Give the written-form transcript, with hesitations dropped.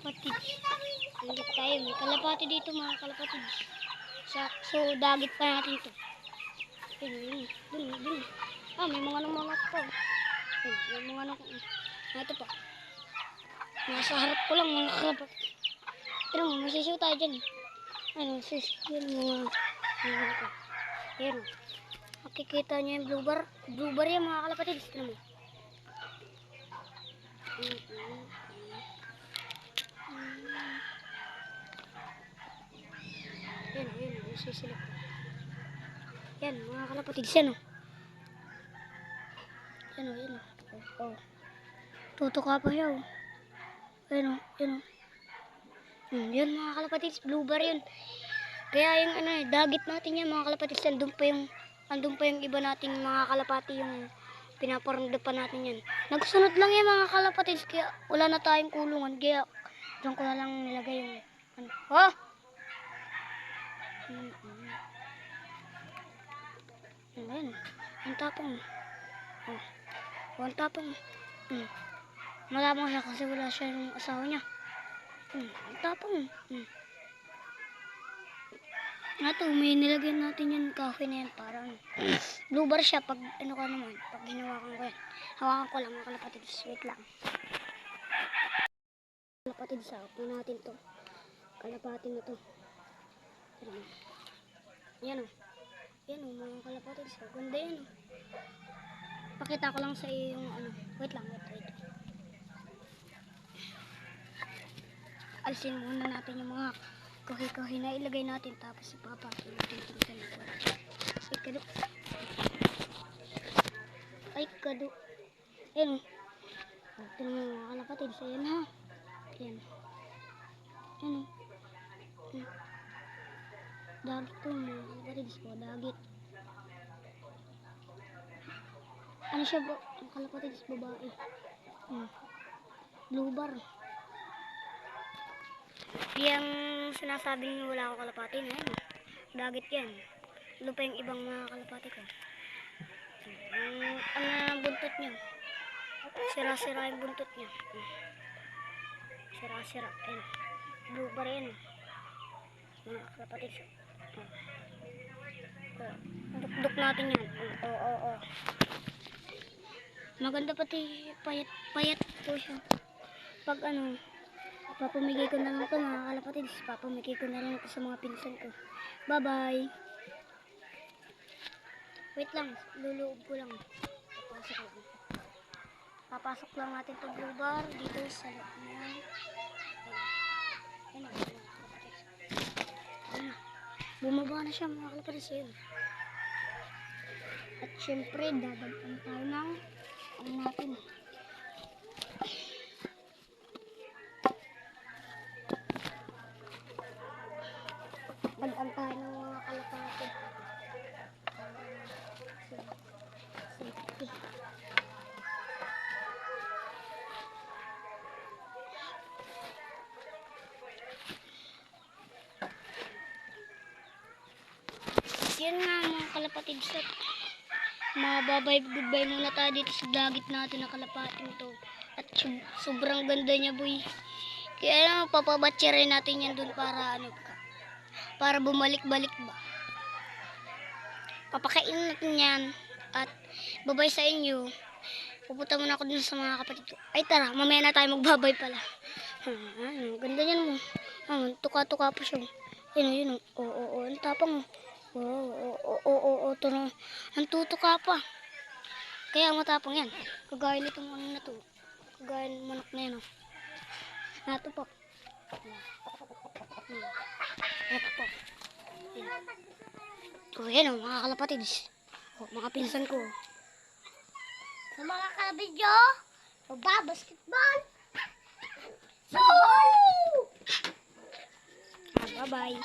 kalapatid. Andito tayo. May kalapati dito mga kalapatid. So, dagit pa natin ito. Dun. May mga manok pa. May mga manok. Ito pa. Nasa harap ko lang mga kalapatid. Pero masisiw tayo dyan. Yan mga pa. Yan. Makikita nyo yung blue bar. Blue bar yan mga kalapatid. Tignan mo. Yan, sisilip. Yan, mga kalapatid, yan o. Yan o. Tutuka pa siya o. Yan o. Yan mga kalapatid, blue bar yun. Kaya yung dagit natin yan mga kalapatid, andun pa yung iba nating mga kalapati yung pinaparanda pa natin yan. Nagsunod lang yan mga kalapatid, kaya wala na tayong kulungan. Kaya doon ko na lang nilagay yung Ayan, ang tapong. Ang tapong. Malamang siya kasi wala siya yung asawa niya. Ang tapong. May nilagay natin yung coffee na yan. Parang blue bar siya pag pag hinawakan ko yan. Hawakan ko lang mga kalapatid. Wait lang. Kalapatid sa upo natin to. Kalapatid na to. Yan o. Yan o mga kalapatid. So, ganda yan o. Pakita ko lang sa iyo yung Wait lang. Alisin muna natin yung mga kahoy-kahoy na ilagay natin. Tapos ipapatid natin sa likod. Ay kado. Yan o. Ito na mga kalapatid. So yan ha. Yan. Yan o. Dagit to mga kalapatid. So dagit. Ano siya ba? Ang kalapatid is babae. Blue bar. Yung sinasabing wala ako kalapati na yan. Dagit yan. Ano pa yung ibang mga kalapati ko. Ang buntot niya. Sira-sira yung buntot niya. Sira-sira. Ayan. Blue bar yan. Mga kalapati. Duk-duk natin yan. Oo. Maganda pati payat po siya. Pag papamigay ko na lang ito mga kalapatid. Papamigay ko na lang ito sa mga pinsan ko. Bye bye. Wait lang, luloob ko lang. Papasok lang natin itong blue bar dito sa loob niya. Bumaba na siya mga kalapatid. At syempre dadagpan tayo ng natin. Pag-antay ng mga kalapati. Yan nga mga kalapatid. Goodbye muna tayo dito sa dagit natin na kalapating to. At sobrang ganda niya boy. Kaya papabatsarin natin yan dun para bumalik-balik ba. Papakainin natin yan. At babay sa inyo. Pupunta muna ako dun sa mga kapatid ko. Ay tara, mamaya na tayo magbabay pala. Ganda niyan mo. Tuka-tuka po siya. Yun. Oo. Ang tapang. Oo. Ito na. Ang tutuka pa. Kaya matapang yan. Kagaya nitong na to. Kagaya ng manok na yan. Nato po. Ito po. Yan mga kalapatid. Mga pinsan ko. Sa mga kalabidyo, magbabasketball. Bye-bye.